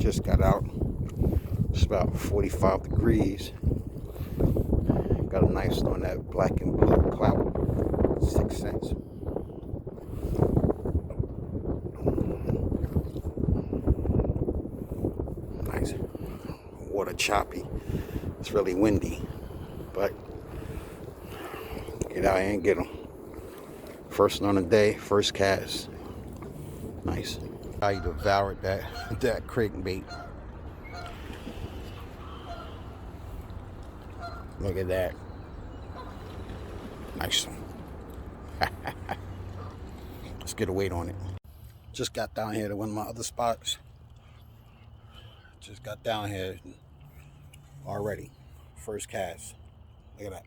just got out. It's about 45 degrees. Got a nice on that black and blue cloud. 6 cents. Nice. Water choppy. It's really windy, but get out here and get them. First on the day, first cast. Nice. I devoured that crankbait. Look at that. Nice one. Let's get a weight on it. Just got down here to one of my other spots. Just got down here already. First cast. Look at that.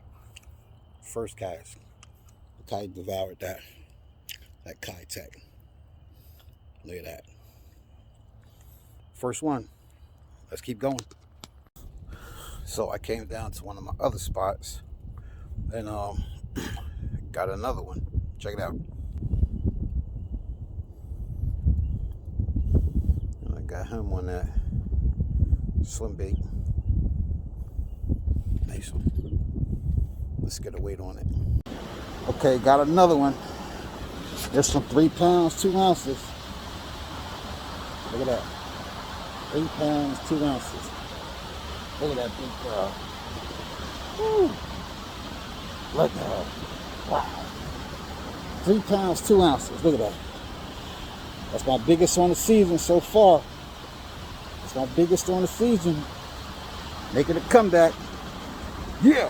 First cast. Look how I devoured that Kai Tech. Look at that. First one. Let's keep going. So I came down to one of my other spots and got another one. Check it out. I got him on that swim bait. Nice one. Let's get a weight on it. Okay, got another one. This one 3 pounds, 2 ounces. Look at that. 3 pounds, 2 ounces. Look at that big girl. Woo. Look at her. Wow. 3 pounds, 2 ounces. Look at that. That's my biggest on the season so far. That's my biggest on the season. Making a comeback. Yeah.